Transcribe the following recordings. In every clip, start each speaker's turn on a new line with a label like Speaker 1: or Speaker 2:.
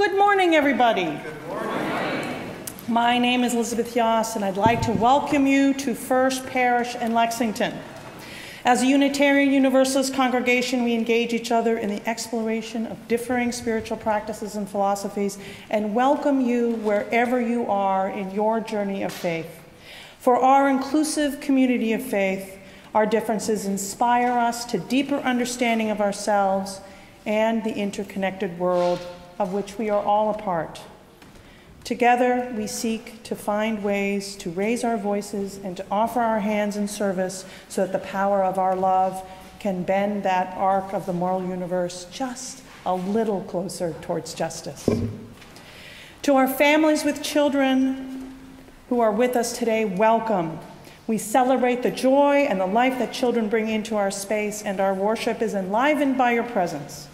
Speaker 1: Good morning, everybody. Good morning. My name is Elizabeth Yoss, and I'd like to welcome you to First Parish in Lexington. As a Unitarian Universalist congregation, we engage each other in the exploration of differing spiritual practices and philosophies, and welcome you wherever you are in your journey of faith. For our inclusive community of faith, our differences inspire us to deeper understanding of ourselves and the interconnected world of which we are all a part. Together, we seek to find ways to raise our voices and to offer our hands in service so that the power of our love can bend that arc of the moral universe just a little closer towards justice. To our families with children who are with us today, welcome. We celebrate the joy and the life that children bring into our space, and our worship is enlivened by your presence.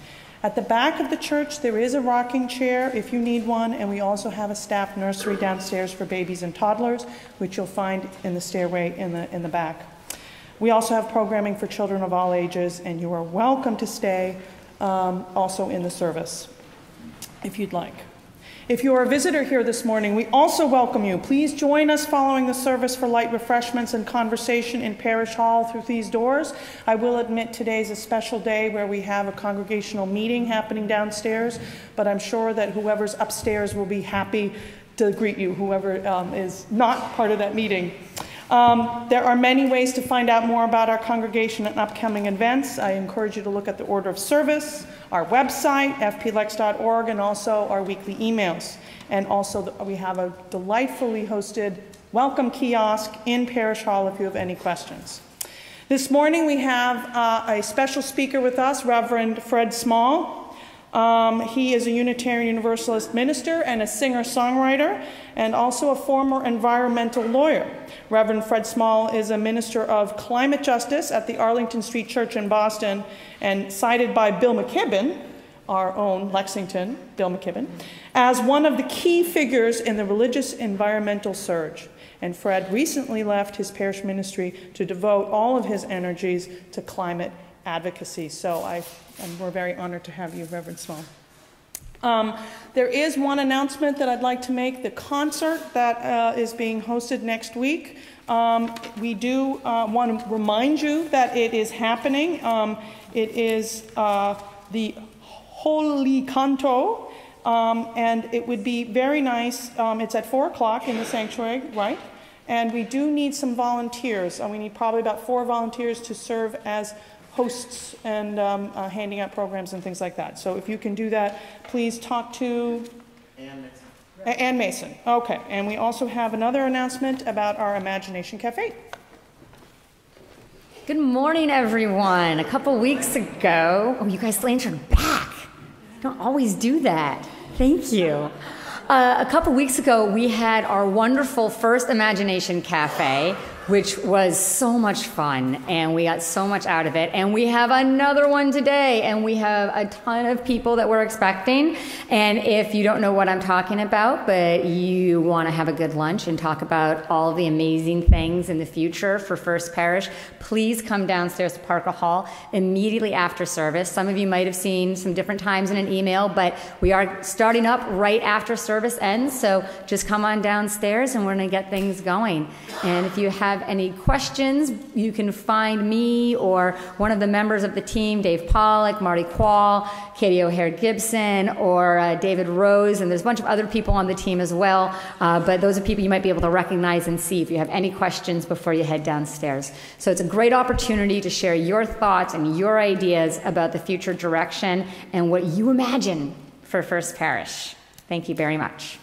Speaker 1: At the back of the church, there is a rocking chair if you need one, and we also have a staff nursery downstairs for babies and toddlers, which you'll find in the stairway in the back. We also have programming for children of all ages, and you are welcome to stay also in the service if you'd like. If you are a visitor here this morning, we also welcome you. Please join us following the service for light refreshments and conversation in Parish Hall through these doors. I will admit today's a special day where we have a congregational meeting happening downstairs, but I'm sure that whoever's upstairs will be happy to greet you, whoever is not part of that meeting. There are many ways to find out more about our congregation and upcoming events. I encourage you to look at the order of service, our website, fplex.org, and also our weekly emails. And also we have a delightfully hosted welcome kiosk in Parish Hall if you have any questions. This morning we have a special speaker with us, Reverend Fred Small. He is a Unitarian Universalist minister and a singer-songwriter, and also a former environmental lawyer. Reverend Fred Small is a minister of climate justice at the Arlington Street Church in Boston, and cited by Bill McKibben, our own Lexington, Bill McKibben, as one of the key figures in the religious environmental surge. And Fred recently left his parish ministry to devote all of his energies to climate advocacy. So we're very honored to have you, Reverend Small. There is one announcement that I'd like to make. The concert that is being hosted next week, we do want to remind you that it is happening. It is the Holy Canto, and it would be very nice. It's at 4 o'clock in the sanctuary, right? And we do need some volunteers. We need probably about 4 volunteers to serve as hosts and handing out programs and things like that. So if you can do that, please talk to Ann Mason. Ann Mason. Okay. And we also have another announcement about our Imagination Cafe.
Speaker 2: Good morning, everyone. A couple weeks ago, you guys lanterned back. Don't always do that. Thank you. A couple weeks ago, we had our wonderful first Imagination Cafe, which was so much fun, and we got so much out of it. And we have another one today, and we have a ton of people that we're expecting. And if you don't know what I'm talking about, but you want to have a good lunch and talk about all the amazing things in the future for First Parish, please come downstairs to Parker Hall immediately after service. Some of you might have seen some different times in an email, but we are starting up right after service ends, so just come on downstairs and we're going to get things going. And if you have any questions, you can find me or one of the members of the team, Dave Pollack, Marty Quall, Katie O'Hare-Gibson, or David Rose, and there's a bunch of other people on the team as well, but those are people you might be able to recognize and see if you have any questions before you head downstairs. So it's a great opportunity to share your thoughts and your ideas about the future direction and what you imagine for First Parish. Thank you very much.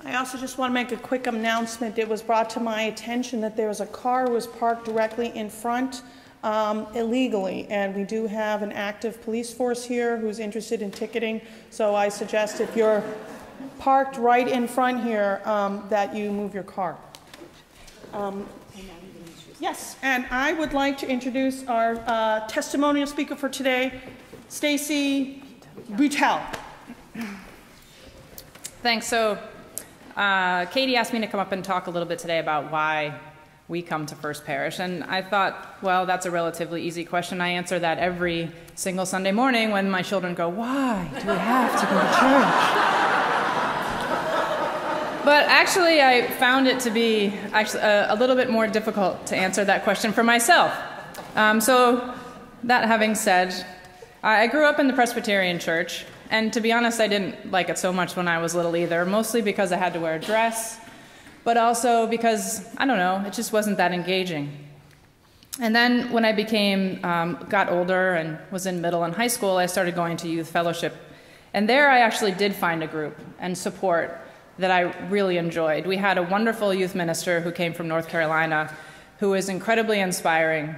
Speaker 1: I also just want to make a quick announcement. It was brought to my attention that there was a car was parked directly in front illegally, and we do have an active police force here who's interested in ticketing. So I suggest if you're parked right in front here, that you move your car. Yes, and I would like to introduce our testimonial speaker for today, Stacy Beutel.
Speaker 3: Thanks. So Katie asked me to come up and talk a little bit today about why we come to First Parish? And I thought, well, that's a relatively easy question. I answer that every single Sunday morning when my children go, why do we have to go to church? But actually, I found it to be a little bit more difficult to answer that question for myself. So that having said, I grew up in the Presbyterian church, and to be honest, I didn't like it so much when I was little either, mostly because I had to wear a dress, but also because, I don't know, it just wasn't that engaging. And then when I got older and was in middle and high school, I started going to youth fellowship. And there I actually did find a group and support that I really enjoyed. We had a wonderful youth minister who came from North Carolina who was incredibly inspiring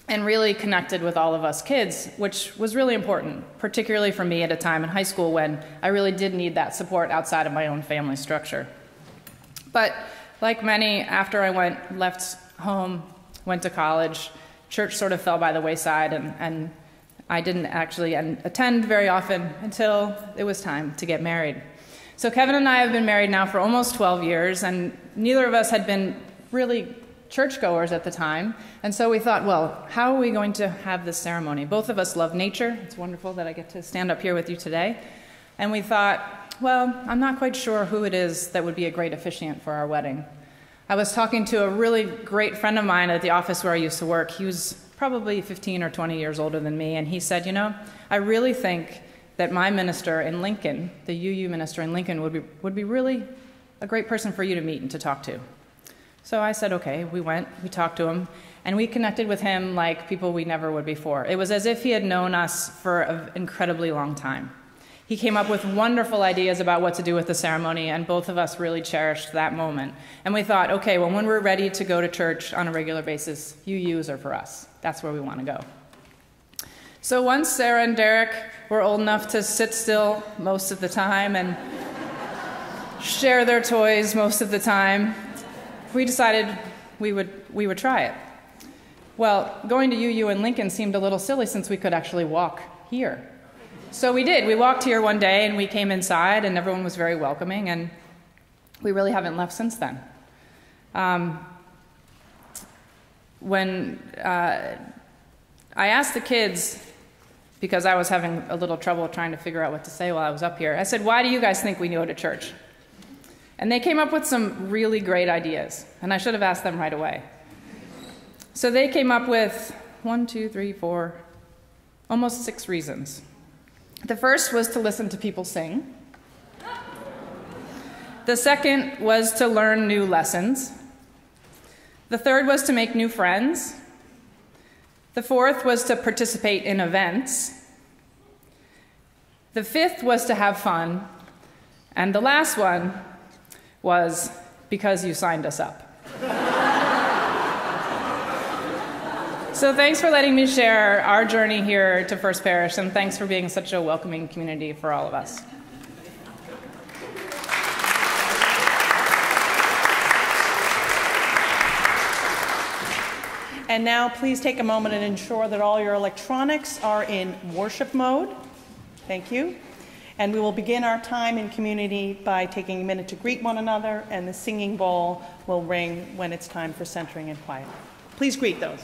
Speaker 3: and really connected with all of us kids, which was really important, particularly for me at a time in high school when I really did need that support outside of my own family structure. But like many, after I left home, went to college, church sort of fell by the wayside, and I didn't actually attend very often until it was time to get married. So Kevin and I have been married now for almost 12 years, and neither of us had been really churchgoers at the time. And so we thought, well, how are we going to have this ceremony? Both of us love nature. It's wonderful that I get to stand up here with you today. And we thought, well, I'm not quite sure who it is that would be a great officiant for our wedding. I was talking to a really great friend of mine at the office where I used to work. He was probably 15 or 20 years older than me, and he said, you know, I really think that my minister in Lincoln, the UU minister in Lincoln, would be really a great person for you to meet and to talk to. So I said, okay, we talked to him, and we connected with him like people we never would before. It was as if he had known us for an incredibly long time. He came up with wonderful ideas about what to do with the ceremony, and both of us really cherished that moment. And we thought, okay, well, when we're ready to go to church on a regular basis, UUs are for us. That's where we want to go. So once Sarah and Derek were old enough to sit still most of the time and share their toys most of the time, we decided we would try it. Well, going to UU in Lincoln seemed a little silly since we could actually walk here. So we did. We walked here one day and we came inside and everyone was very welcoming, and we really haven't left since then. When I asked the kids, because I was having a little trouble trying to figure out what to say while I was up here, I said, why do you guys think we go to church? And they came up with some really great ideas, and I should have asked them right away. So they came up with almost 6 reasons. The first was to listen to people sing. The second was to learn new lessons. The third was to make new friends. The fourth was to participate in events. The fifth was to have fun. And the last one was because you signed us up. So thanks for letting me share our journey here to First Parish, and thanks for being such a welcoming community for all of us.
Speaker 1: And now please take a moment and ensure that all your electronics are in worship mode. Thank you. And we will begin our time in community by taking a minute to greet one another, and the singing bowl will ring when it's time for centering and quiet. Please greet those.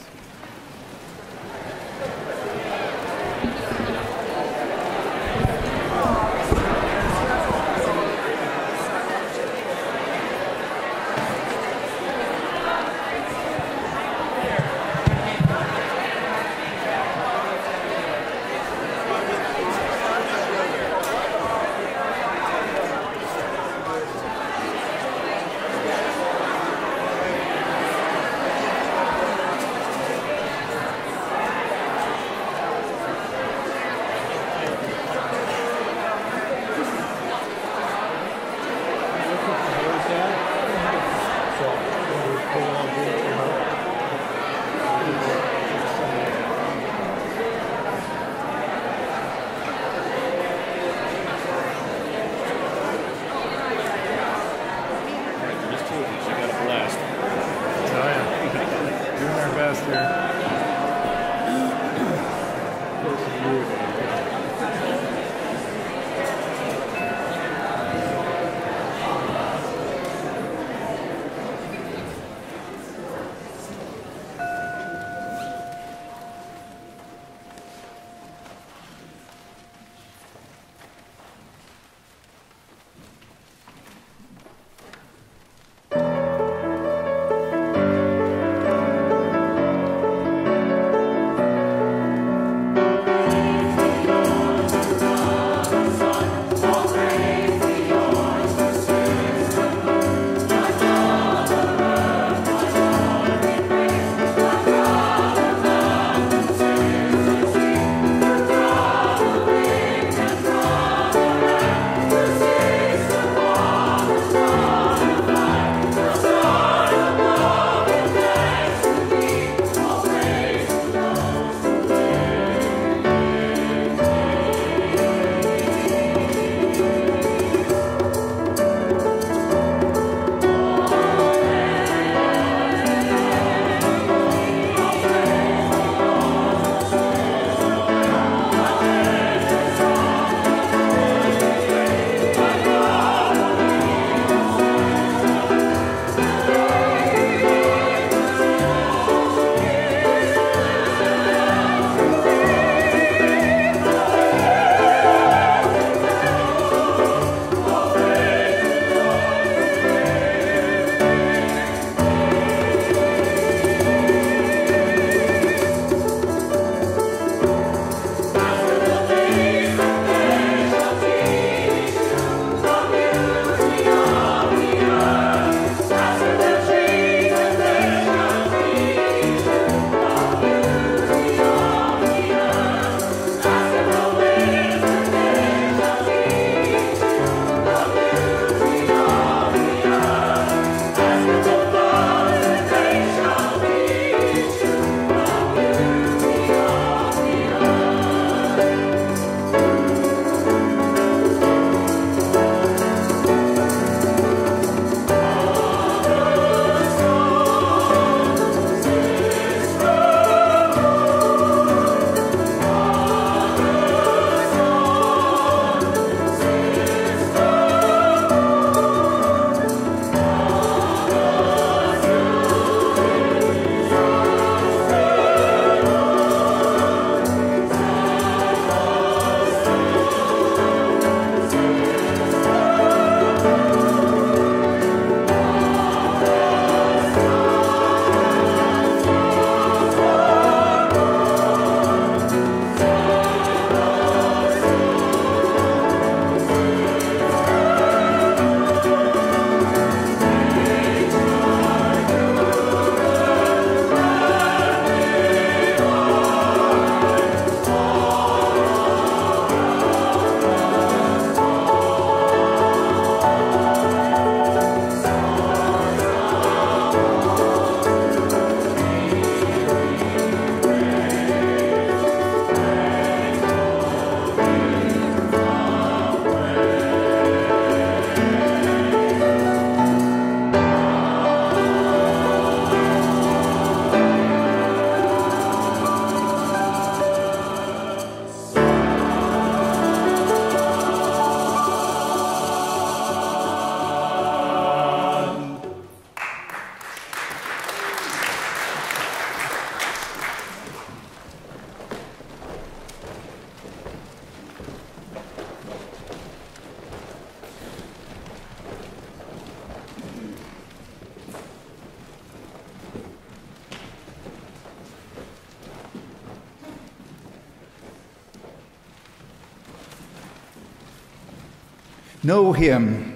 Speaker 4: No hymn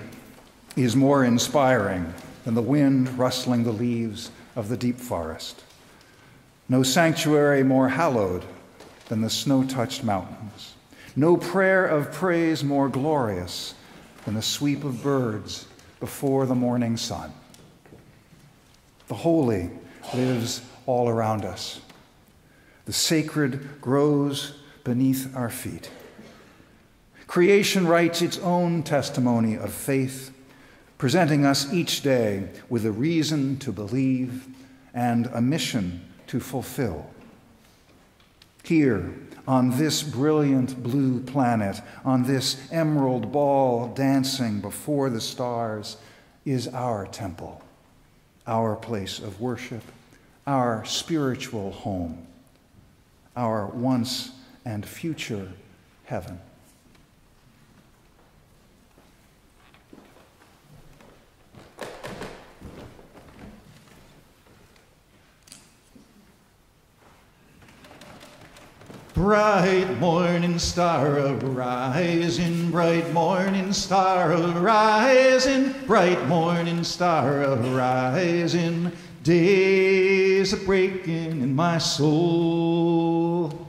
Speaker 4: is more inspiring than the wind rustling the leaves of the deep forest. No sanctuary more hallowed than the snow-touched mountains. No prayer of praise more glorious than the sweep of birds before the morning sun. The holy lives all around us. The sacred grows beneath our feet. Creation writes its own testimony of faith, presenting us each day with a reason to believe and a mission to fulfill. Here, on this brilliant blue planet, on this emerald ball dancing before the stars, is our temple, our place of worship, our spiritual home, our once and future heaven.
Speaker 5: Bright morning star arising, bright morning star arising, bright morning star arising, days are breaking in my soul.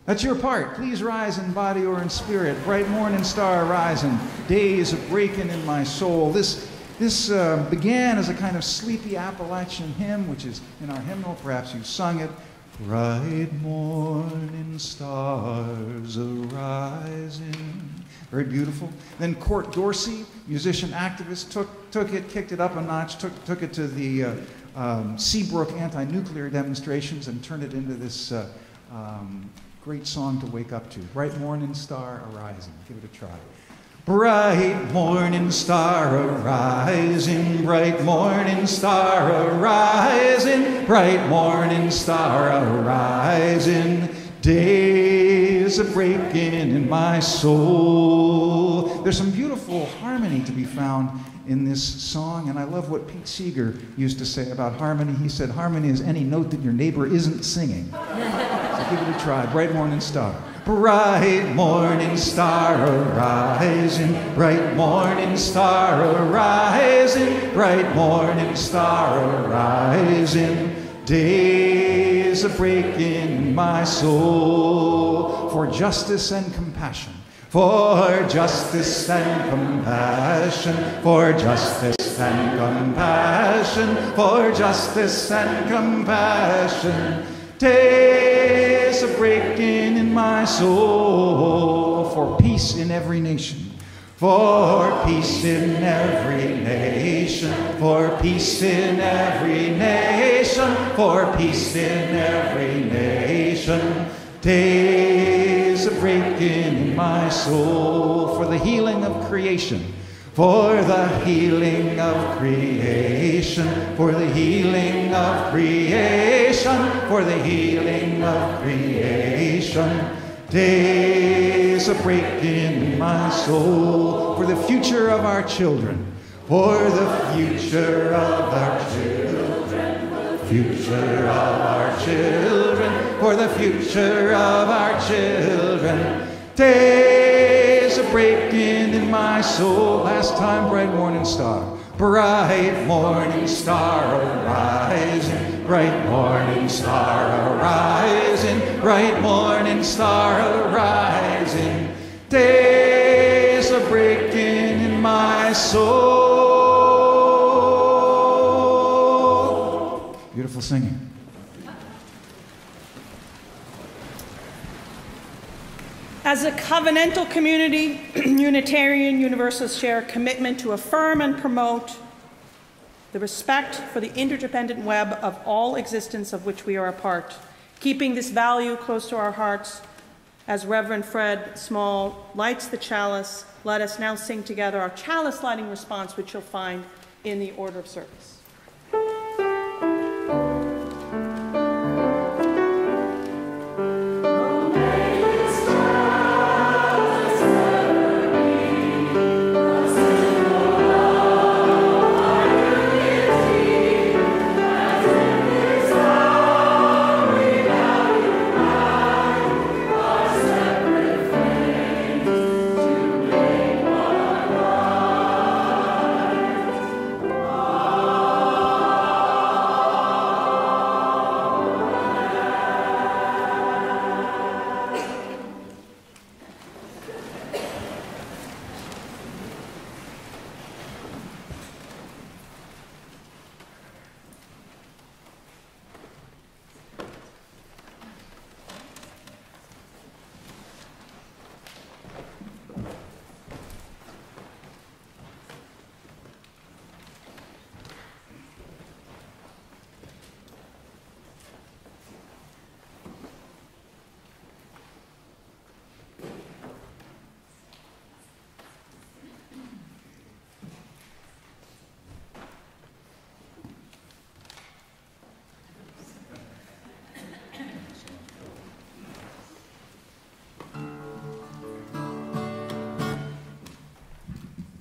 Speaker 5: That's your part. Please rise in body or in spirit. Bright morning star arising, days are breaking in my soul. This began as a kind of sleepy Appalachian hymn, which is in our hymnal. Perhaps you've sung it. Bright morning stars arising. Very beautiful. Then Court Dorsey, musician activist, took it, kicked it up a notch, took it to the Seabrook anti-nuclear demonstrations and turned it into this great song to wake up to. Bright morning star arising. Give it a try. Bright morning star arising, bright morning star arising, bright morning star arising, days are breaking in my soul. There's some beautiful harmony to be found in this song, and I love what Pete Seeger used to say about harmony. He said, harmony is any note that your neighbor isn't singing. So give it a try. Bright morning star. Bright morning star arising, bright morning star arising, bright morning star arising, days are breaking in my soul. For justice and compassion, for justice and compassion, for justice and compassion, for justice and compassion, days are breaking in my soul. For peace in every nation, for peace in every nation, for peace in every nation, for peace in every nation, days are breaking in my soul. For the healing of creation, for the healing of creation, for the healing of creation, for the healing of creation, days are breaking in my soul. For the future of our children, for the future of our children, future of our children, for the future of our children, days are breaking in my soul. Last time, bright morning star. Bright morning star arising, bright morning star arising, bright morning star arising, days are breaking in my soul. Beautiful singing.
Speaker 1: As a covenantal community, Unitarian Universalists share a commitment to affirm and promote the respect for the interdependent web of all existence of which we are a part. Keeping this value close to our hearts, as Reverend Fred Small lights the chalice, let us now sing together our chalice lighting response, which you'll find in the order of service.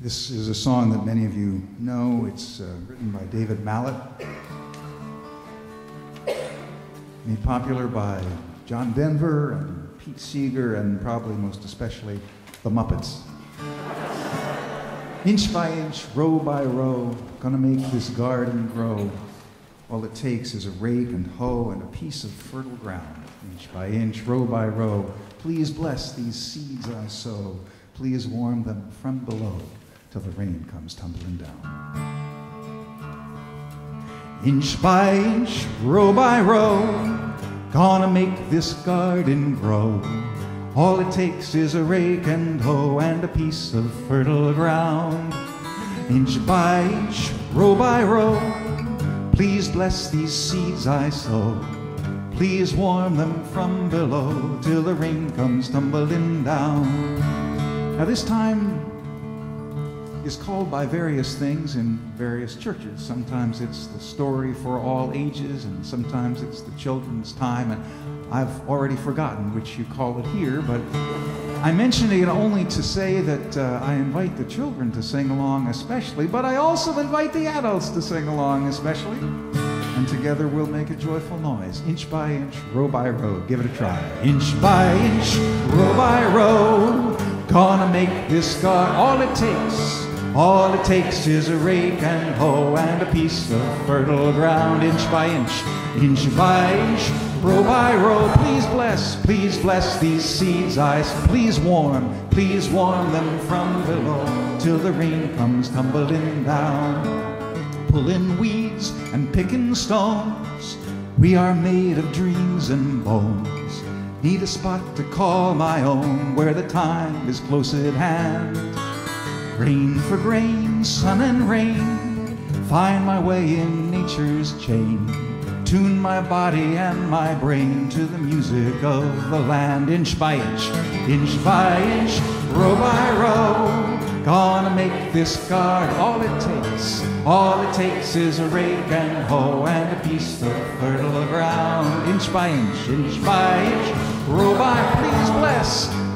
Speaker 4: This is a song that many of you know. It's written by David Mallet, made popular by John Denver and Pete Seeger, and probably most especially the Muppets. Inch by inch, row by row, gonna make this garden grow. All it takes is a rake and hoe and a piece of fertile ground. Inch by inch, row by row, please bless these seeds I sow. Please warm them from below till the rain comes tumbling down. Inch by inch, row by row, gonna make this garden grow. All it takes is a rake and hoe and a piece of fertile ground. Inch by inch, row by row, please bless these seeds I sow. Please warm them from below till the rain comes tumbling down. Now this time is called by various things in various churches. Sometimes it's the story for all ages, and sometimes it's the children's time, and I've already forgotten which you call it here, but I'm mentioning it only to say that I invite the children to sing along especially, but I also invite the adults to sing along especially, and together we'll make a joyful noise. Inch by inch, row by row, give it a try. Inch by inch, row by row, gonna make this garden. All it takes is a rake and hoe and a piece of fertile ground. Inch by inch by inch, row by row, please bless these seeds I sow. Please warm them from below till the rain comes tumbling down. Pulling weeds and picking stones, we are made of dreams and bones. Need a spot to call my own where the time is close at hand. Grain for grain, sun and rain, find my way in nature's chain. Tune my body and my brain to the music of the land. Inch by inch, row by row, gonna make this garden. All it takes is a rake and hoe and a piece of fertile ground. Inch by inch, row by,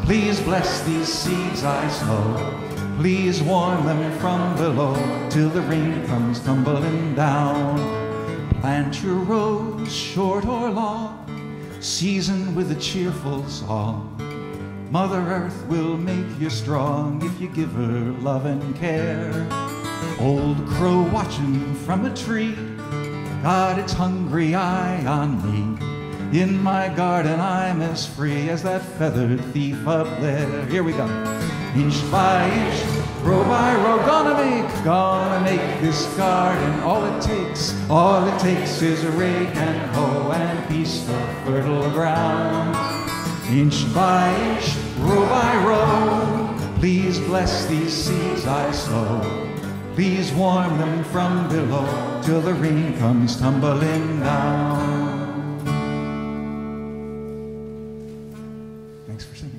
Speaker 4: please bless these seeds I sow. Please warm them from below till the rain comes tumbling down. Plant your rows, short or long, seasoned with a cheerful song. Mother Earth will make you strong if you give her love and care. Old crow watching from a tree got its hungry eye on me. In my garden I'm as free as that feathered thief up there. Here we go. Inch by inch, row by row, gonna make this garden. All it takes is a rake and hoe and a piece of fertile ground. Inch by inch, row by row, please bless these seeds I sow. Please warm them from below till the rain comes tumbling down. Thanks for singing.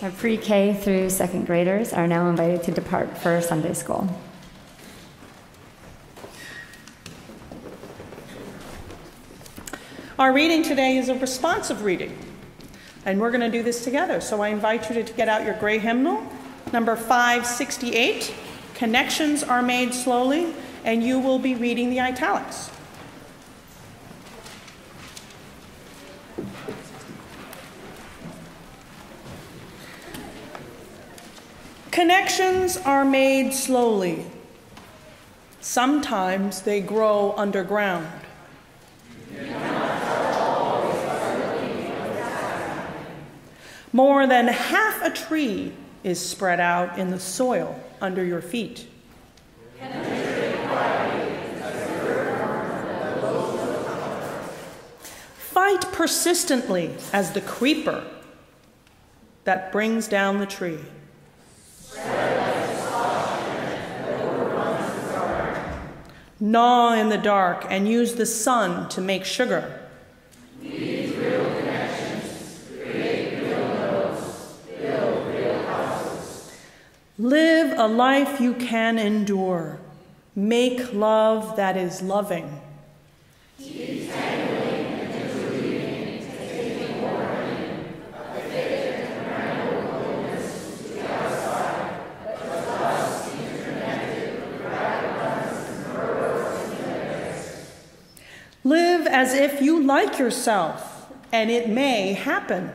Speaker 2: Our pre-K through second graders are now invited to depart for Sunday school.
Speaker 1: Our reading today is a responsive reading, and we're going to do this together. So I invite you to get out your gray hymnal, number 568. Connections are made slowly, and you will be reading the italics. Connections are made slowly. Sometimes they grow underground. More than half a tree is spread out in the soil under your feet. Fight persistently as the creeper that brings down the tree. Gnaw in the dark and use the sun to make sugar.
Speaker 6: These real connections create real notes, build real houses.
Speaker 1: Live a life you can endure. Make love that is loving.
Speaker 6: Detangling and interweaving, taking warning, a thick and bramble wilderness
Speaker 1: as if you like yourself, and it may happen.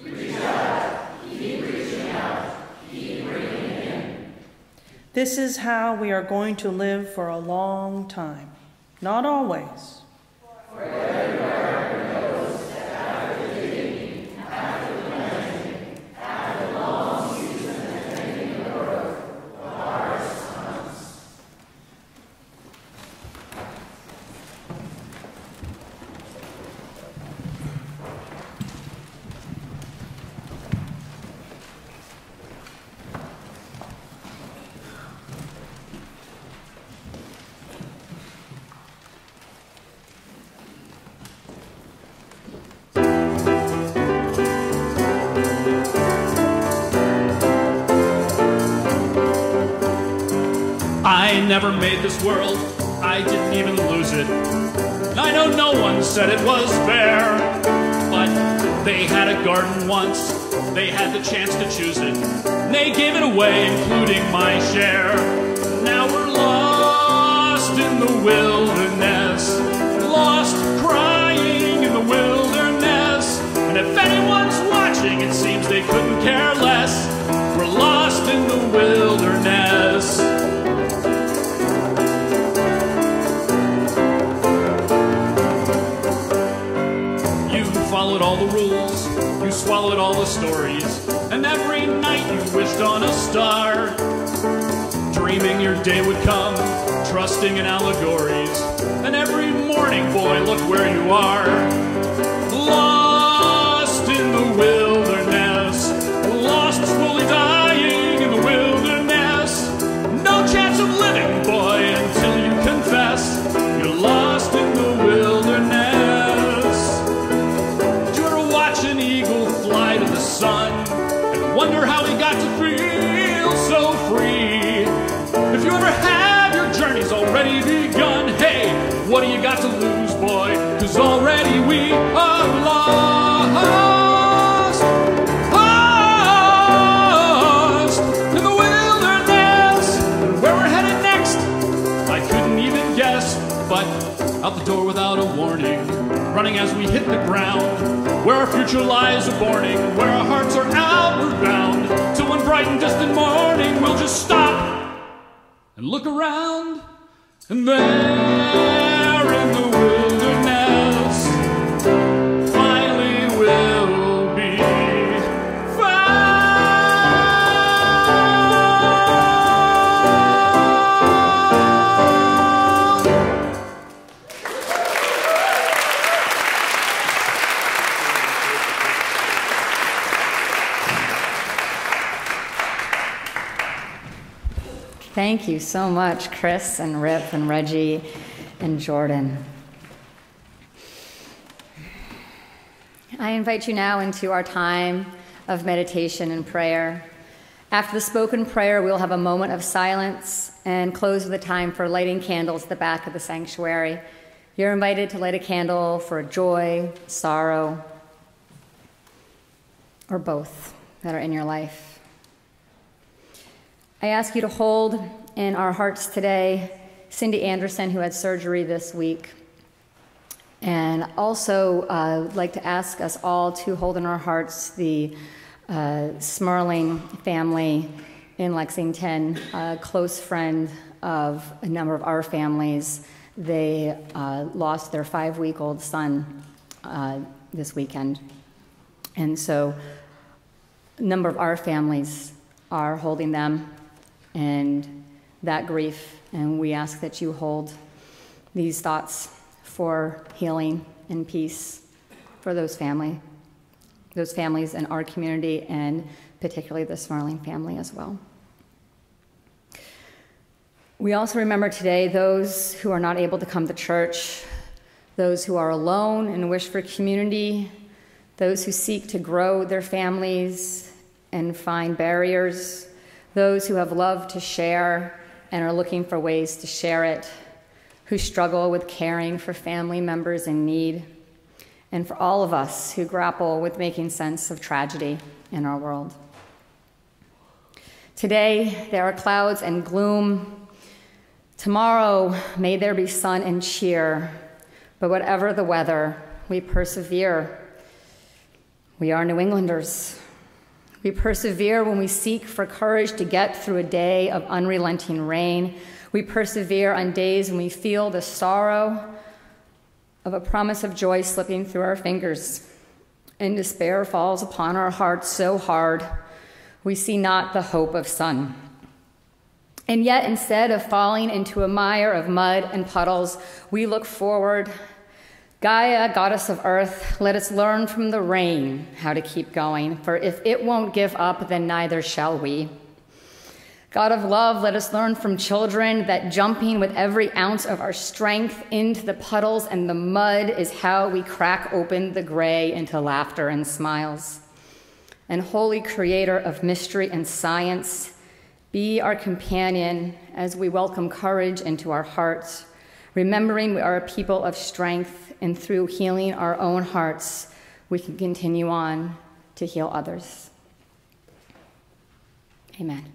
Speaker 6: Reach out, keep reaching out, keep bringing it in.
Speaker 1: This is how we are going to live for a long time. Not always.
Speaker 6: Forever knows that after the digging, after the planting, after the long season of tending the earth, the harvest comes.
Speaker 7: I never made this world, I didn't even lose it. I know no one said it was fair, but they had a garden once, they had the chance to choose it. They gave it away, including my share. Now we're lost in the wilderness, lost crying in the wilderness. And if anyone's watching, it seems they couldn't care less. We're lost in the wilderness. Followed all the rules, you swallowed all the stories, and every night you wished on a star, dreaming your day would come, trusting in allegories, and every morning, boy, look where you are, lost in the wilderness, lost, slowly dying in the wilderness, no chance of living, boy, until you confess you're lost in the wilderness. Fly to the sun and wonder how he got to feel so free. If you ever have your journeys already begun, hey, what do you got to lose, boy? 'Cause already we are lost, lost in the wilderness. And where we're headed next, I couldn't even guess, but out the door without a warning, running as we hit the ground, where our future lies a borning, where our hearts are outward bound, till one bright and distant morning we'll just stop and look around, and there in the wilderness finally we'll be found.
Speaker 2: Thank you so much, Chris and Rip and Reggie and Jordan. I invite you now into our time of meditation and prayer. After the spoken prayer, we'll have a moment of silence and close with a time for lighting candles at the back of the sanctuary. You're invited to light a candle for joy, sorrow, or both that are in your life. I ask you to hold in our hearts today Cindy Anderson, who had surgery this week. And also like to ask us all to hold in our hearts the Smerling family in Lexington, a close friend of a number of our families. They lost their 5-week-old son this weekend. And so a number of our families are holding them and that grief, and we ask that you hold these thoughts for healing and peace for those families in our community, and particularly the Smerling family as well. We also remember today those who are not able to come to church, those who are alone and wish for community, those who seek to grow their families and find barriers, those who have love to share and are looking for ways to share it, who struggle with caring for family members in need, and for all of us who grapple with making sense of tragedy in our world. Today, there are clouds and gloom. Tomorrow, may there be sun and cheer. But whatever the weather, we persevere. We are New Englanders. We persevere when we seek for courage to get through a day of unrelenting rain. We persevere on days when we feel the sorrow of a promise of joy slipping through our fingers, and despair falls upon our hearts so hard we see not the hope of sun. And yet, instead of falling into a mire of mud and puddles, we look forward. Gaia, goddess of earth, let us learn from the rain how to keep going, for if it won't give up, then neither shall we. God of love, let us learn from children that jumping with every ounce of our strength into the puddles and the mud is how we crack open the gray into laughter and smiles. And holy creator of mystery and science, be our companion as we welcome courage into our hearts, remembering we are a people of strength, and through healing our own hearts, we can continue on to heal others. Amen.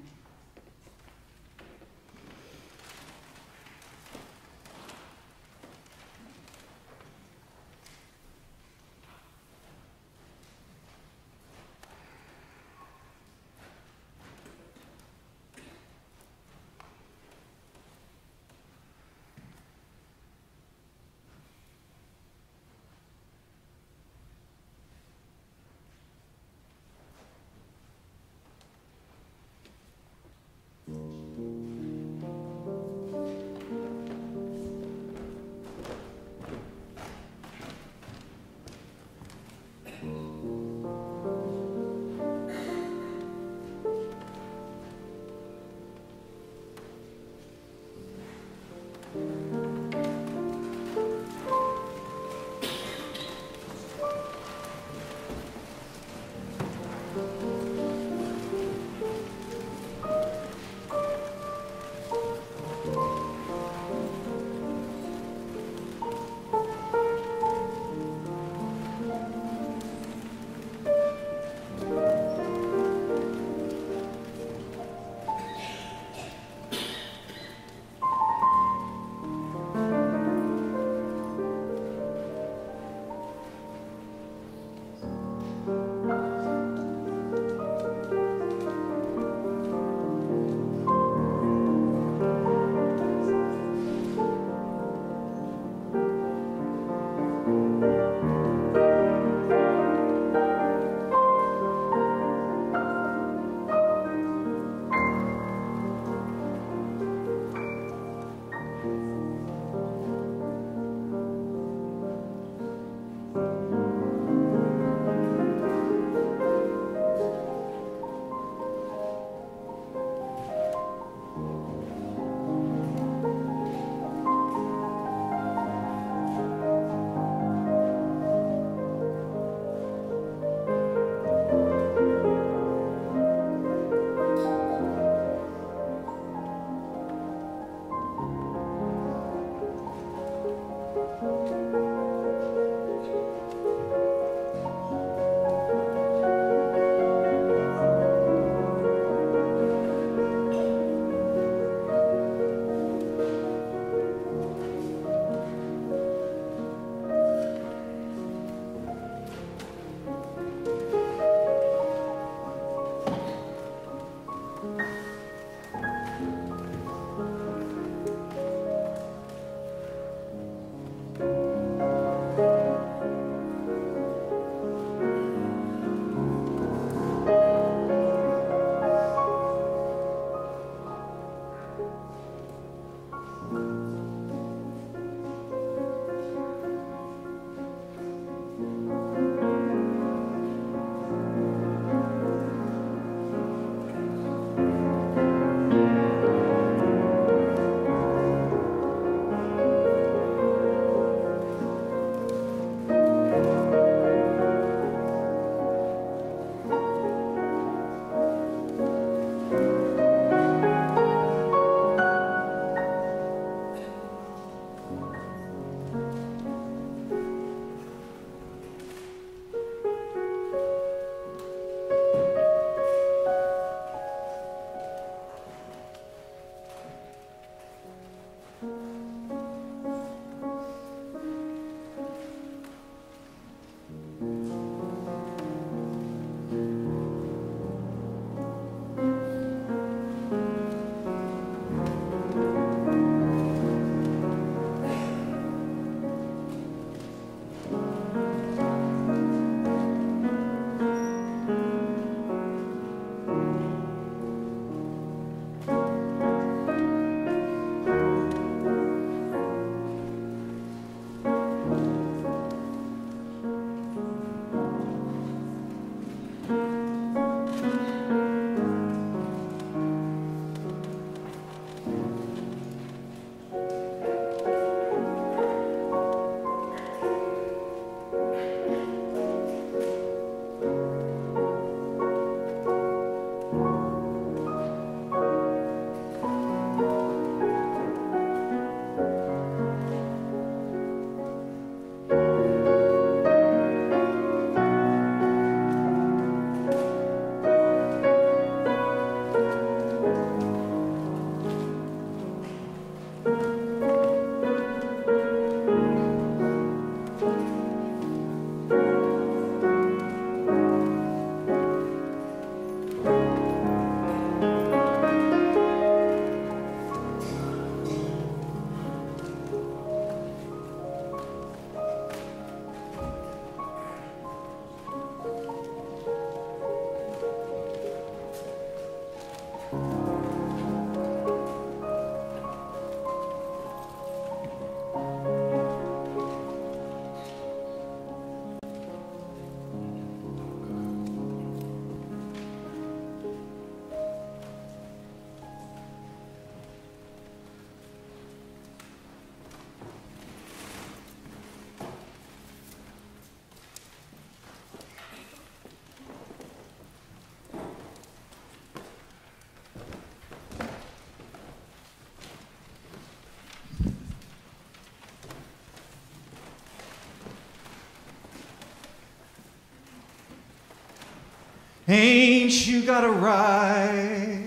Speaker 5: Ain't you got a right?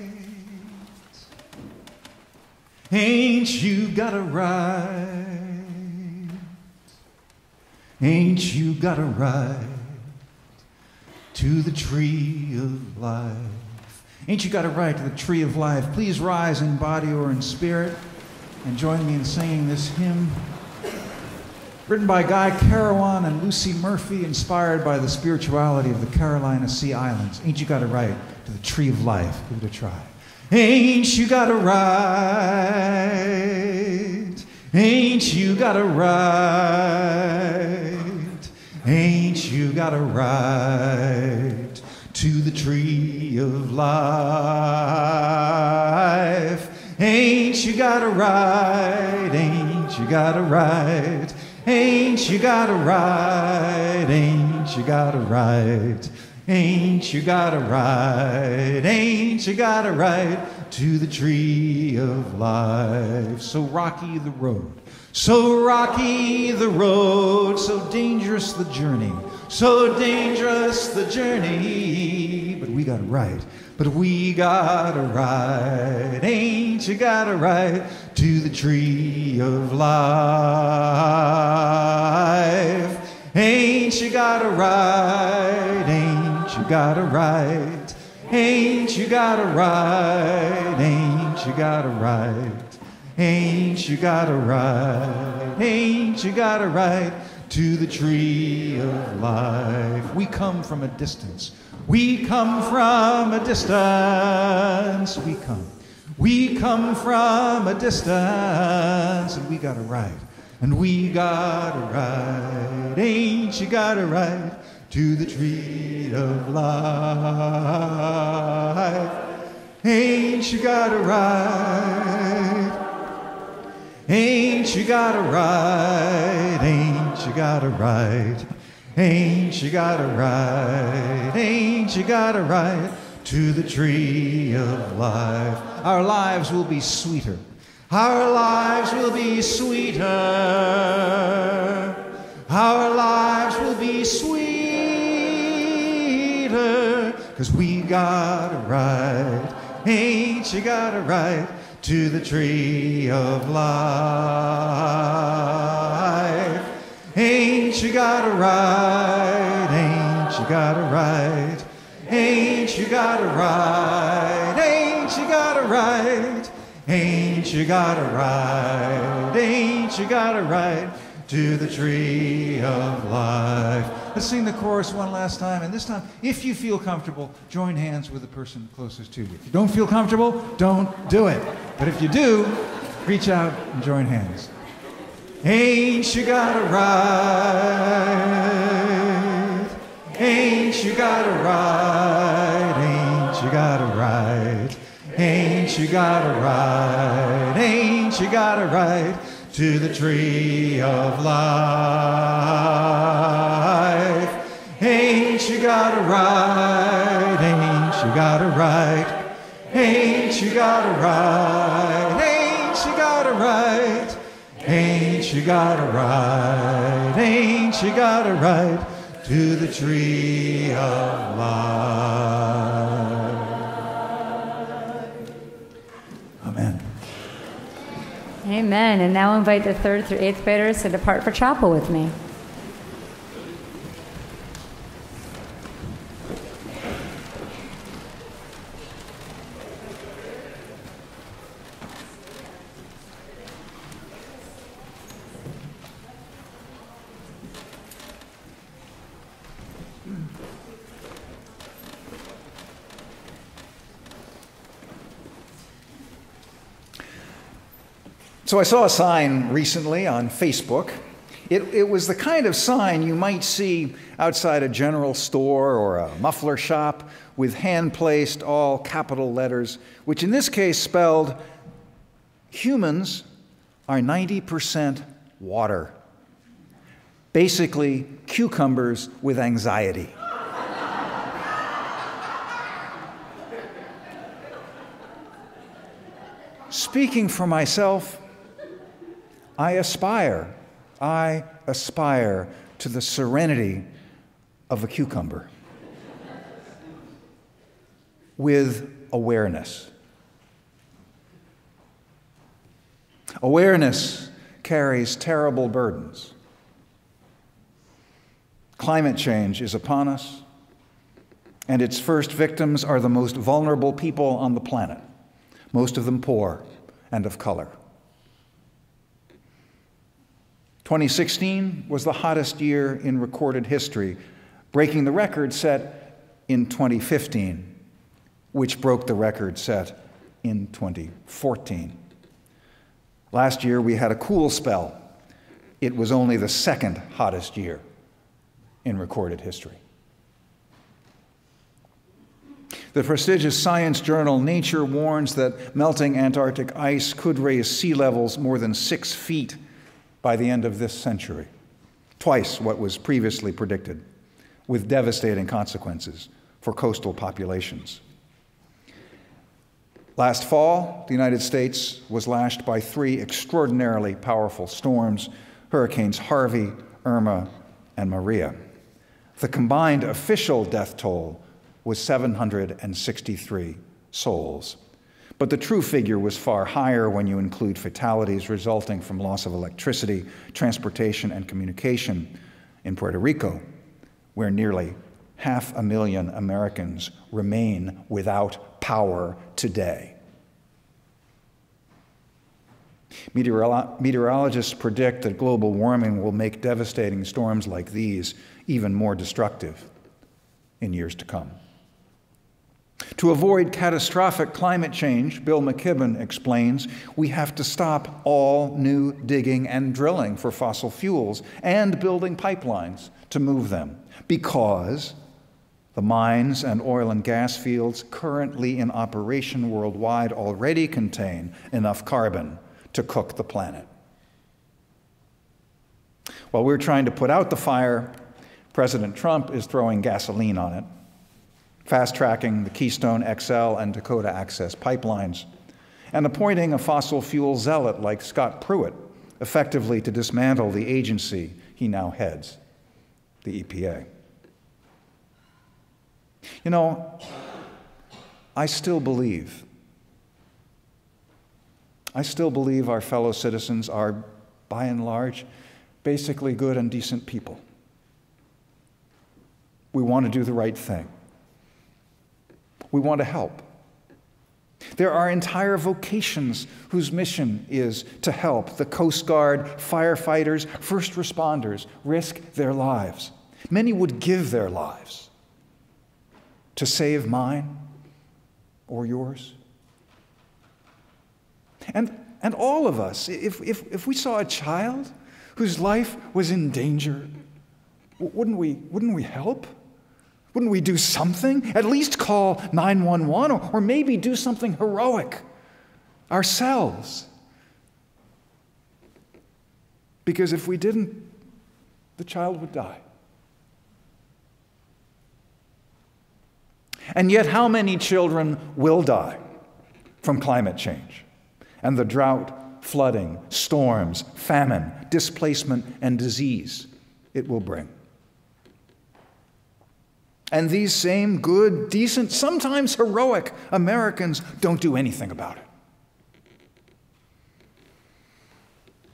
Speaker 5: Ain't you got a right? Ain't you got a right to the tree of life? Ain't you got a right to the tree of life? Please rise in body or in spirit and join me in singing this hymn. Written by Guy Carawan and Lucy Murphy, inspired by the spirituality of the Carolina Sea Islands. Ain't you got a right to the tree of life? Give it a try. Ain't you got a right? Ain't you got a right? Ain't you got a right to the tree of life? Ain't you got a right? Ain't you got a right? Ain't you got a right? Ain't you got a right? Ain't you got a right? Ain't you got a right to the tree of life? So rocky the road, so rocky the road, so dangerous the journey, so dangerous the journey. But we got a right, but we got a right. Ain't you got a right to the tree of life? Ain't you got a right? Ain't you got a right? Ain't you got a right? Ain't you got a right? Ain't you got a right? Ain't you got a right to the tree of life? We come from a distance. We come from a distance. We come from a distance, and we got a right. And we got a right. Ain't you got a right to the tree of life? Ain't you got a right? Ain't you got a right? Ain't you got a right? Ain't you got a right? Ain't you got a right to the tree of life? Our lives will be sweeter. Our lives will be sweeter. Our lives will be sweeter, 'cause we got a right. Ain't you got a right to the tree of life? Ain't you got a right? Ain't you got a right? Ain't you got a right? Ain't you got a right? Ain't you got a right? Ain't you got a right to the tree of life? Let's sing the chorus one last time, and this time, if you feel comfortable, join hands with the person closest to you. If you don't feel comfortable, don't do it. But if you do, reach out and join hands. Ain't you got a right? Ain't you got a right? Ain't you got a right? Ain't you got a right? Ain't you got a right to the tree of life? Ain't you got a right? Ain't you got a right? Ain't you got a right? Ain't you got a right? Ain't you got a right? Ain't you got a right to the tree of life? Amen.
Speaker 2: Amen. And now invite the 3rd through 8th graders to depart for chapel with me.
Speaker 4: So I saw a sign recently on Facebook. It was the kind of sign you might see outside a general store or a muffler shop with hand-placed all capital letters, which in this case spelled, humans are 90% water. Basically, cucumbers with anxiety. Speaking for myself, I aspire to the serenity of a cucumber. with awareness. Awareness carries terrible burdens. Climate change is upon us, and its first victims are the most vulnerable people on the planet, most of them poor and of color. 2016 was the hottest year in recorded history, breaking the record set in 2015, which broke the record set in 2014. Last year we had a cool spell. It was only the second hottest year in recorded history. The prestigious science journal Nature warns that melting Antarctic ice could raise sea levels more than 6 feet by the end of this century, twice what was previously predicted, with devastating consequences for coastal populations. Last fall, the United States was lashed by 3 extraordinarily powerful storms, Hurricanes Harvey, Irma, and Maria. The combined official death toll was 763 souls. But the true figure was far higher when you include fatalities resulting from loss of electricity, transportation, and communication in Puerto Rico, where nearly 500,000 Americans remain without power today. Meteorologists predict that global warming will make devastating storms like these even more destructive in years to come. To avoid catastrophic climate change, Bill McKibben explains, we have to stop all new digging and drilling for fossil fuels and building pipelines to move them, because the mines and oil and gas fields currently in operation worldwide already contain enough carbon to cook the planet. While we're trying to put out the fire, President Trump is throwing gasoline on it, fast-tracking the Keystone XL and Dakota Access pipelines, and appointing a fossil fuel zealot like Scott Pruitt effectively to dismantle the agency he now heads, the EPA. You know, I still believe our fellow citizens are, by and large, basically good and decent people. We want to do the right thing. We want to help. There are entire vocations whose mission is to help. The Coast Guard, firefighters, first responders risk their lives. Many would give their lives to save mine or yours. And all of us, if we saw a child whose life was in danger, wouldn't we help? Wouldn't we do something? At least call 911 or maybe do something heroic ourselves. Because if we didn't, the child would die. And yet, how many children will die from climate change and the drought, flooding, storms, famine, displacement, and disease it will bring? And these same good, decent, sometimes heroic Americans don't do anything about it.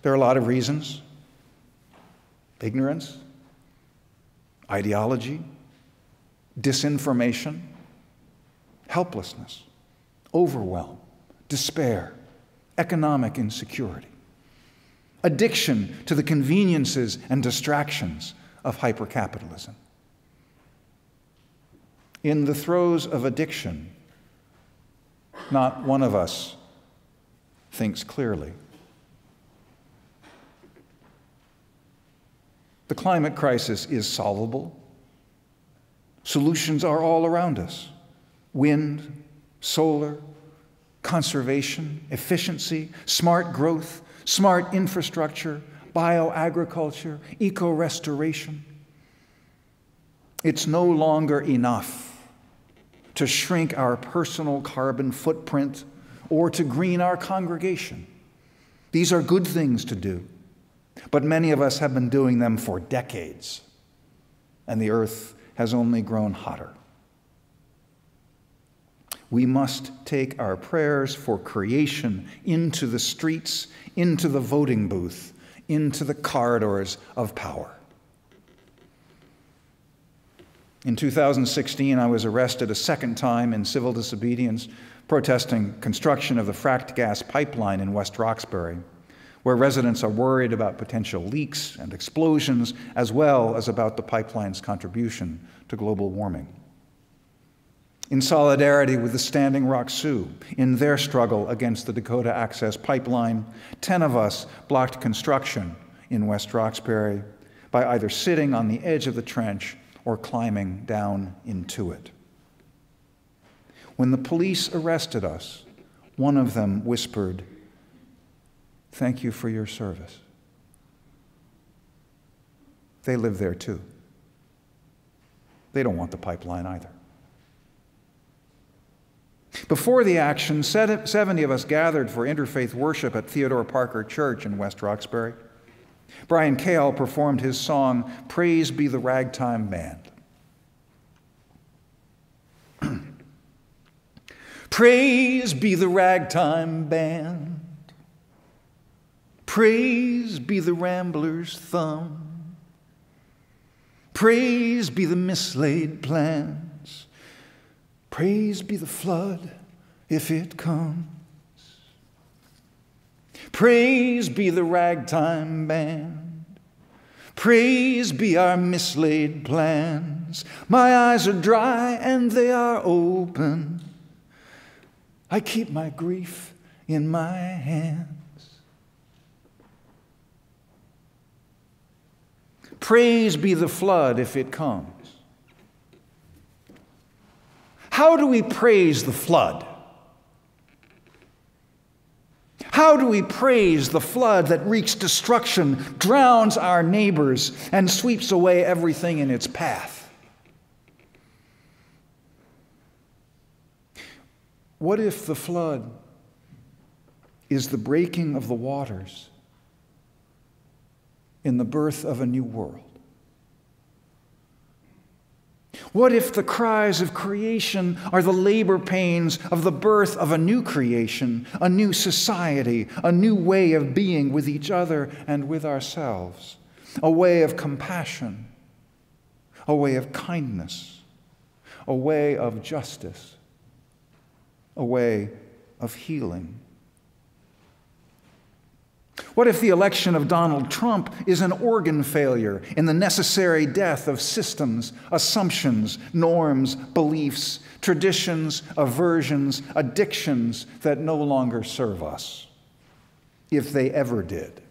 Speaker 4: There are a lot of reasons: ignorance, ideology, disinformation, helplessness, overwhelm, despair, economic insecurity, addiction to the conveniences and distractions of hypercapitalism. In the throes of addiction, not one of us thinks clearly. The climate crisis is solvable. Solutions are all around us: wind, solar, conservation, efficiency, smart growth, smart infrastructure, bioagriculture, eco-restoration. It's no longer enough to shrink our personal carbon footprint or to green our congregation. These are good things to do, but many of us have been doing them for decades, and the earth has only grown hotter. We must take our prayers for creation into the streets, into the voting booth, into the corridors of power. In 2016, I was arrested a second time in civil disobedience, protesting construction of the fracked gas pipeline in West Roxbury, where residents are worried about potential leaks and explosions, as well as about the pipeline's contribution to global warming. In solidarity with the Standing Rock Sioux in their struggle against the Dakota Access Pipeline, 10 of us blocked construction in West Roxbury by either sitting on the edge of the trench or climbing down into it. When the police arrested us, one of them whispered, "Thank you for your service." They live there too. They don't want the pipeline either. Before the action, 70 of us gathered for interfaith worship at Theodore Parker Church in West Roxbury. Brian Cale performed his song, "Praise Be the Ragtime Band." Praise be the ragtime band. Praise be the rambler's thumb. Praise be the mislaid plans. Praise be the flood if it comes. Praise be the ragtime band. Praise be our mislaid plans. My eyes are dry and they are open. I keep my grief in my hands. Praise be the flood if it comes. How do we praise the flood? How do we praise the flood that wreaks destruction, drowns our neighbors, and sweeps away everything in its path? What if the flood is the breaking of the waters in the birth of a new world? What if the cries of creation are the labor pains of the birth of a new creation, a new society, a new way of being with each other and with ourselves, a way of compassion, a way of kindness, a way of justice, a way of healing? What if the election of Donald Trump is an organ failure in the necessary death of systems, assumptions, norms, beliefs, traditions, aversions, addictions that no longer serve us, if they ever did,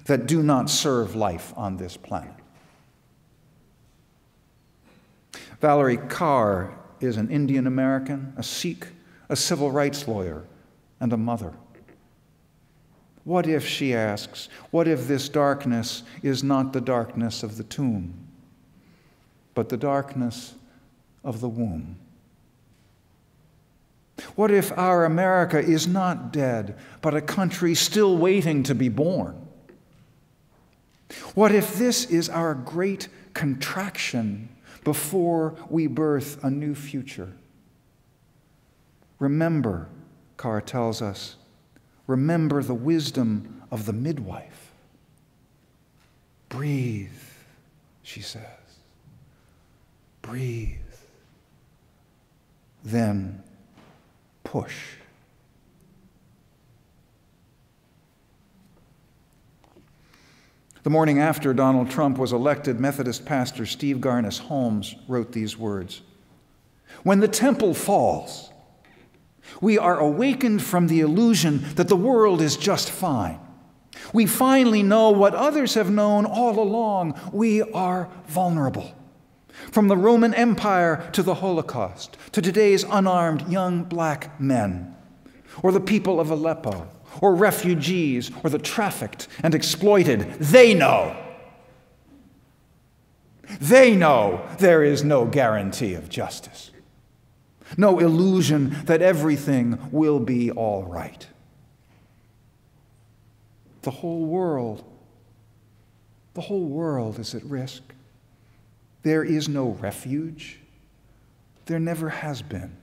Speaker 4: that do not serve life on this planet? Valerie Carr is an Indian American, a Sikh, a civil rights lawyer, and a mother. What if, she asks, what if this darkness is not the darkness of the tomb, but the darkness of the womb? What if our America is not dead, but a country still waiting to be born? What if this is our great contraction before we birth a new future? Remember, Carr tells us, remember the wisdom of the midwife. Breathe, she says. Breathe. Then push. The morning after Donald Trump was elected, Methodist pastor Steve Garnis Holmes wrote these words: "When the temple falls, we are awakened from the illusion that the world is just fine. We finally know what others have known all along. We are vulnerable. From the Roman Empire to the Holocaust, to today's unarmed young black men, or the people of Aleppo, or refugees, or the trafficked and exploited, they know. They know there is no guarantee of justice. No illusion that everything will be all right. The whole world is at risk. There is no refuge. There never has been.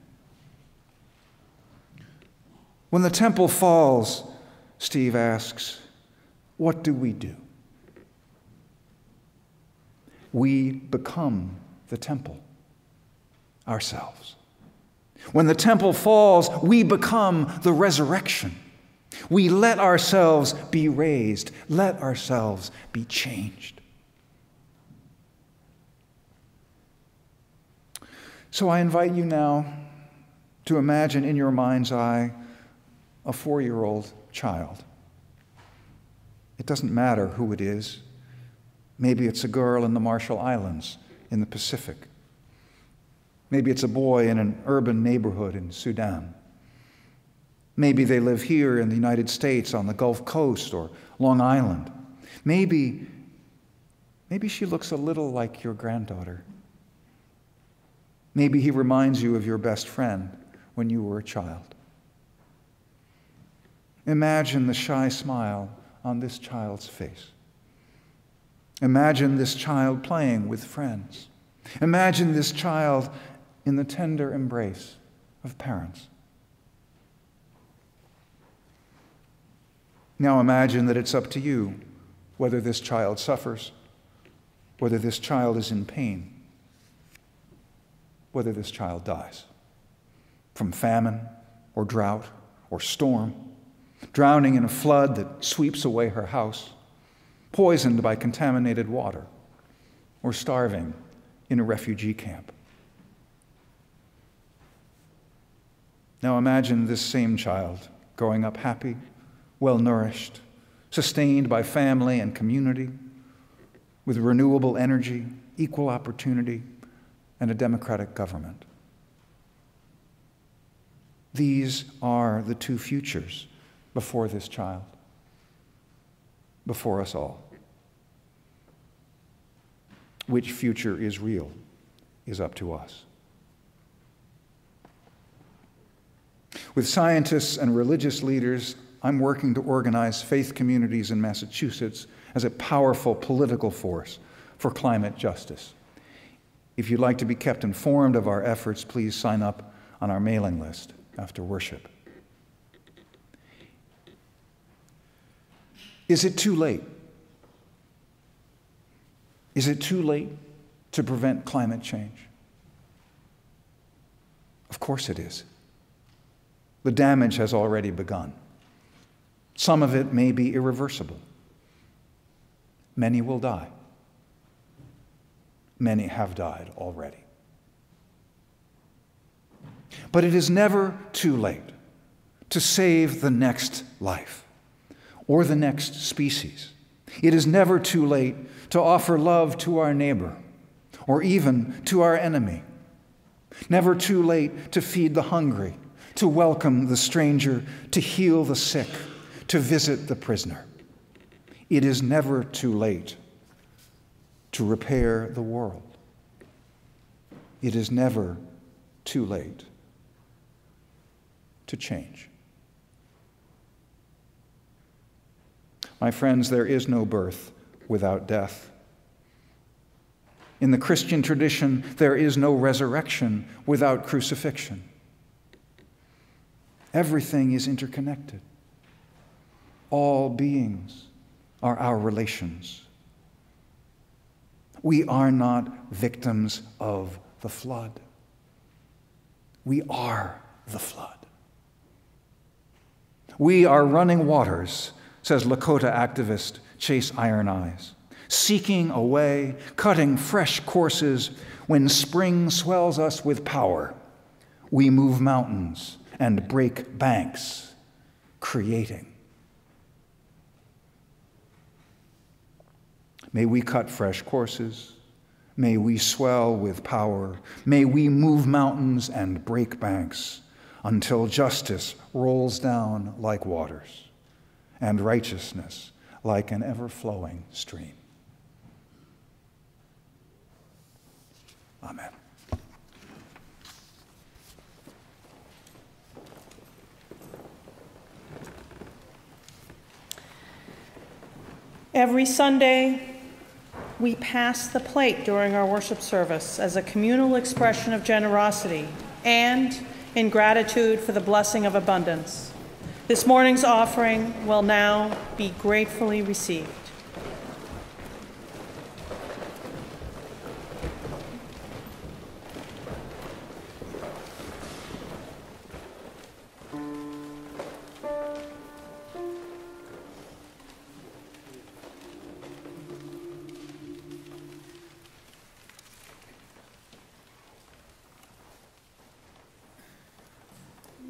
Speaker 4: When the temple falls, Steve asks, what do? We become the temple ourselves. When the temple falls, we become the resurrection. We let ourselves be raised, let ourselves be changed. So I invite you now to imagine in your mind's eye a 4-year-old child. It doesn't matter who it is. Maybe it's a girl in the Marshall Islands in the Pacific. Maybe it's a boy in an urban neighborhood in Sudan. Maybe they live here in the United States on the Gulf Coast or Long Island. Maybe she looks a little like your granddaughter. Maybe he reminds you of your best friend when you were a child. Imagine the shy smile on this child's face. Imagine this child playing with friends. Imagine this child in the tender embrace of parents. Now imagine that it's up to you whether this child suffers, whether this child is in pain, whether this child dies from famine or drought or storm, drowning in a flood that sweeps away her house, poisoned by contaminated water, or starving in a refugee camp. Now imagine this same child growing up happy, well-nourished, sustained by family and community, with renewable energy, equal opportunity, and a democratic government. These are the two futures before this child, before us all. Which future is real is up to us. With scientists and religious leaders, I'm working to organize faith communities in Massachusetts as a powerful political force for climate justice. If you'd like to be kept informed of our efforts, please sign up on our mailing list after worship. Is it too late? Is it too late to prevent climate change? Of course it is. The damage has already begun. Some of it may be irreversible. Many will die. Many have died already. But it is never too late to save the next life or the next species. It is never too late to offer love to our neighbor or even to our enemy. Never too late to feed the hungry, to welcome the stranger, to heal the sick, to visit the prisoner. It is never too late to repair the world. It is never too late to change. My friends, there is no birth without death. In the Christian tradition, there is no resurrection without crucifixion. Everything is interconnected. All beings are our relations. We are not victims of the flood. We are the flood. We are running waters, says Lakota activist Chase Iron Eyes, seeking a way, cutting fresh courses. When spring swells us with power, we move mountains and break banks, creating. May we cut fresh courses. May we swell with power. May we move mountains and break banks until justice rolls down like waters and righteousness like an ever-flowing stream. Amen.
Speaker 1: Every Sunday, we pass the plate during our worship service as a communal expression of generosity and in gratitude for the blessing of abundance. This morning's offering will now be gratefully received.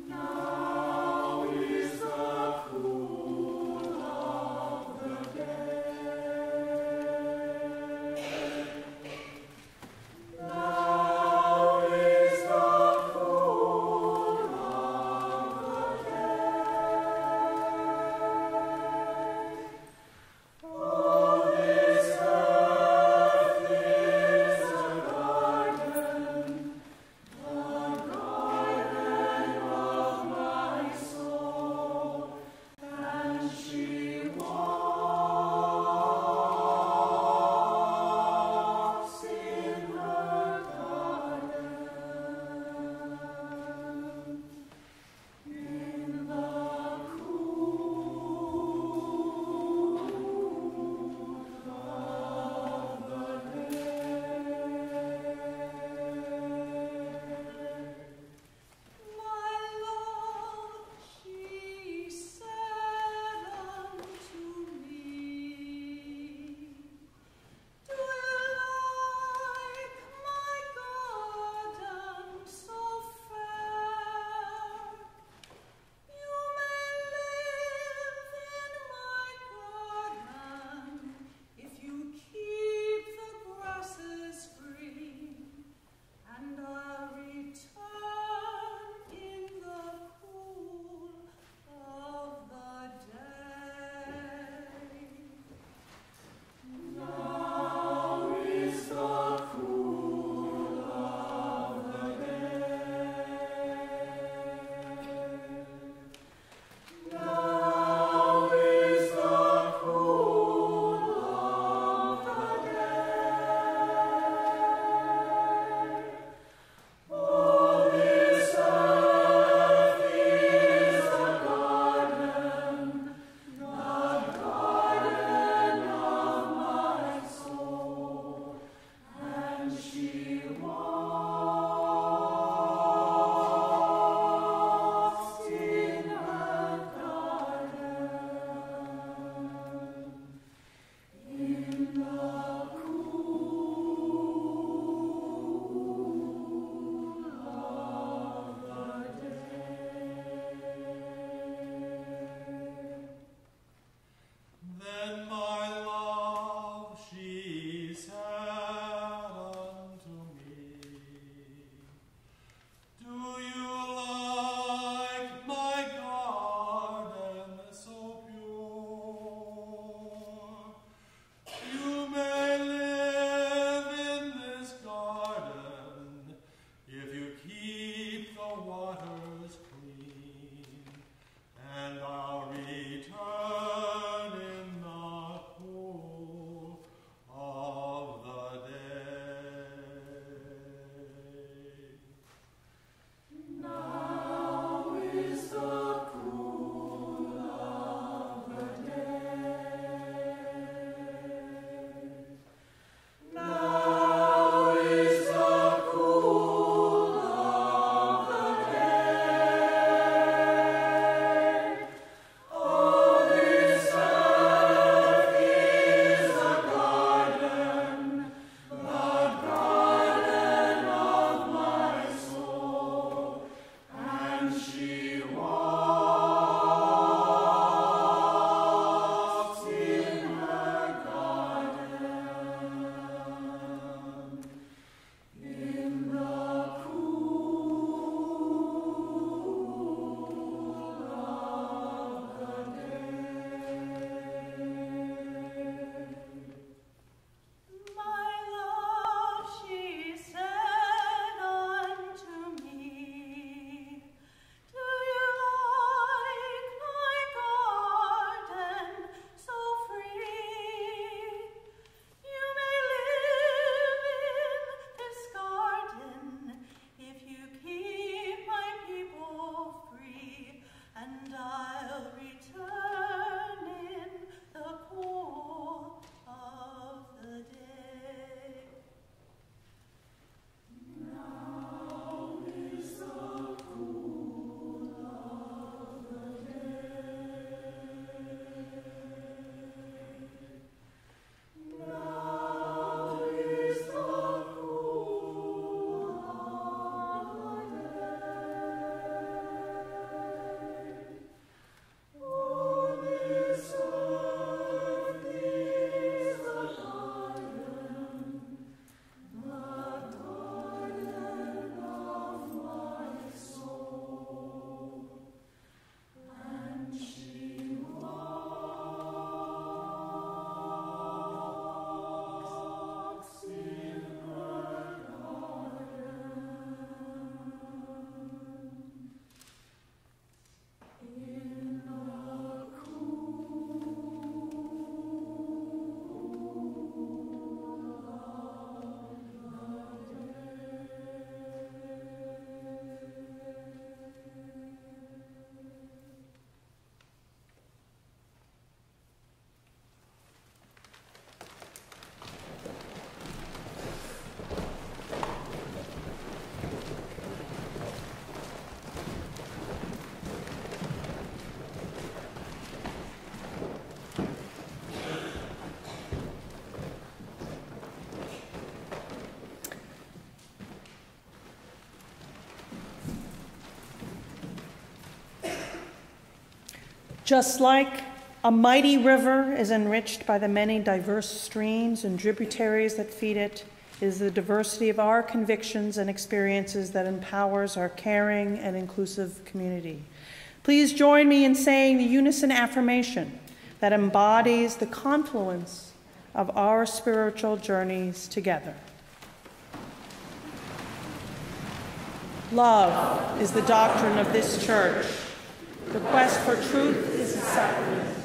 Speaker 6: Now is the cool of the day.
Speaker 1: Just like a mighty river is enriched by the many diverse streams and tributaries that feed it, is the diversity of our convictions and experiences that empowers our caring and inclusive community. Please join me in saying the unison affirmation that embodies the confluence of our spiritual journeys together. Love is the doctrine of this church. The quest for truth is its sacrament,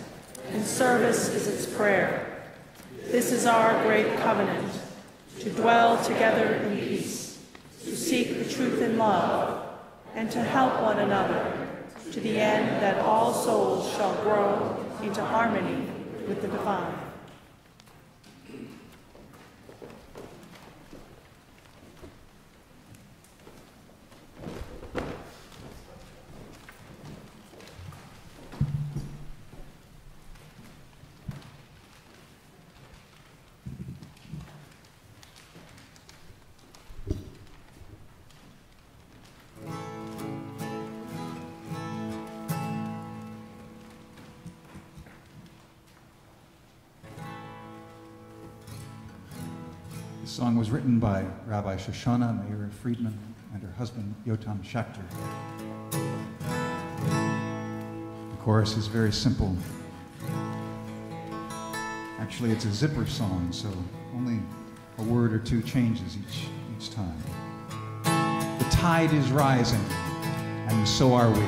Speaker 1: and service is its prayer. This is our great covenant, to dwell together in peace, to seek the truth in love, and to help one another, to the end that all souls shall grow into harmony with the divine.
Speaker 5: This song was written by Rabbi Shoshana Meir Friedman and her husband, Yotam Schachter. The chorus is very simple. Actually, it's a zipper song, so only a word or two changes each time. The tide is rising, and so are we.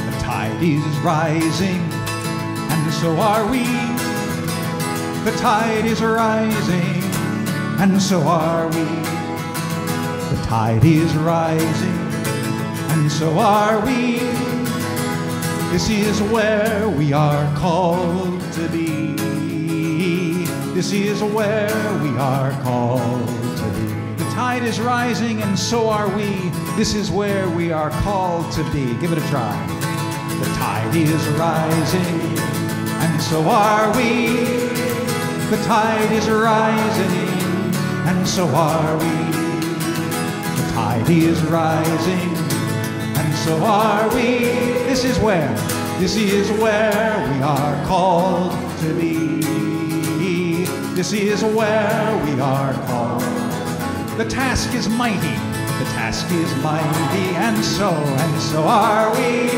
Speaker 5: The tide is rising, and so are we. The tide is rising, and so are we. The tide is rising, and so are we. This is where we are called to be. This is where we are called to be. The tide is rising, and so are we. This is where we are called to be. Give it a try. The tide is rising, and so are we. The tide is rising, and so are we. The tide is rising, and so are we. This is where we are called to be. This is where we are called. The task is mighty, the task is mighty, and so are we.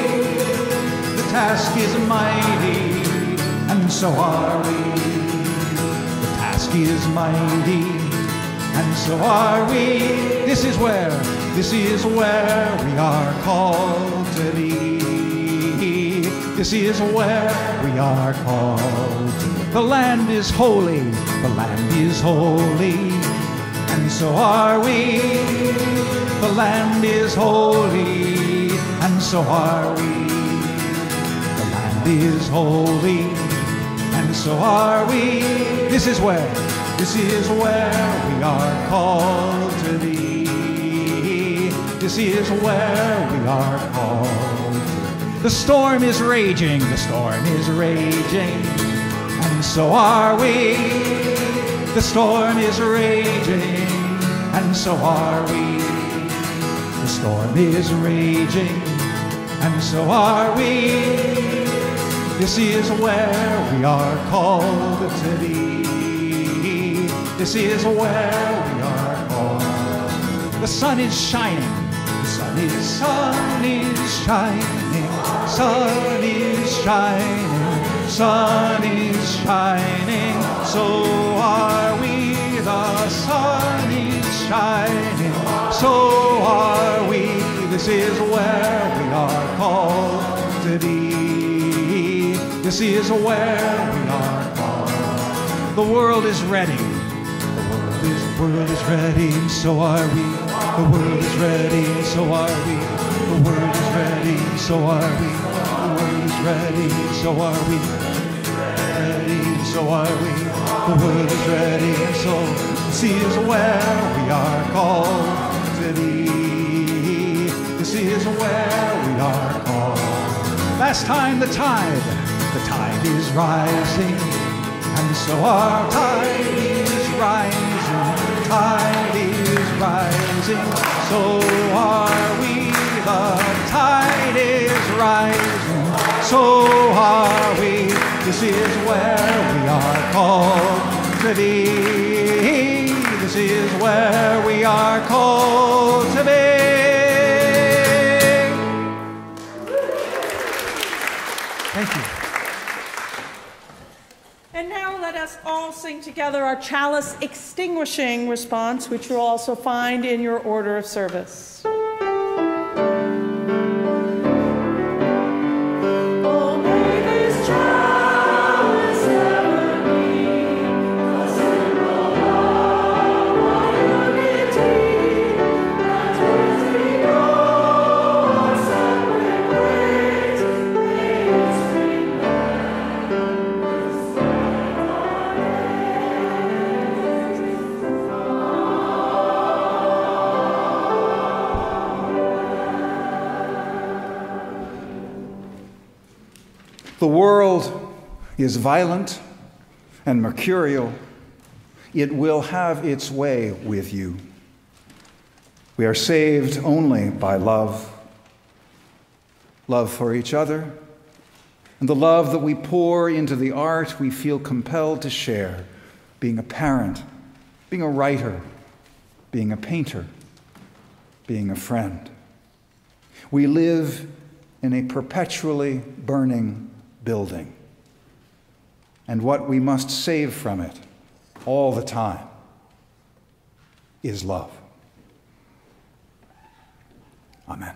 Speaker 5: The task is mighty, and so are we. Is mighty, and so are we. This is where we are called to be. This is where we are called. The land is holy, the land is holy, and so are we. The land is holy, and so are we. The land is holy, and so are we. This is where we are called to be. This is where we are called. The storm is raging, and so are we. The storm is raging, and so are we. The storm is raging, and so are we. This is where we are called to be. This is where we are called. The sun is shining. The sun is shining. Sun is shining. Sun is shining. So are we. The sun is shining. So are we. This is where we are called to be. This is where we are called. The world is ready. The world is ready, and so are we. The world is ready, and so are we. The world is ready, and so are we. The world is ready, and so are we. Ready, and so are we. The world is ready, and so this is where we are called to be. This is where we are called. Last time the tide is rising, and so our tide is rising. Tide is rising, so are we. The tide is rising, This is where we are called to be. This is where we are called to be. Thank you.
Speaker 1: And now let us all sing together our chalice extinguishing response, which you'll also find in your order of service.
Speaker 4: The world is violent and mercurial. It will have its way with you. We are saved only by love, love for each other, and the love that we pour into the art we feel compelled to share, being a parent, being a writer, being a painter, being a friend. We live in a perpetually burning building, and what we must save from it all the time is love. Amen.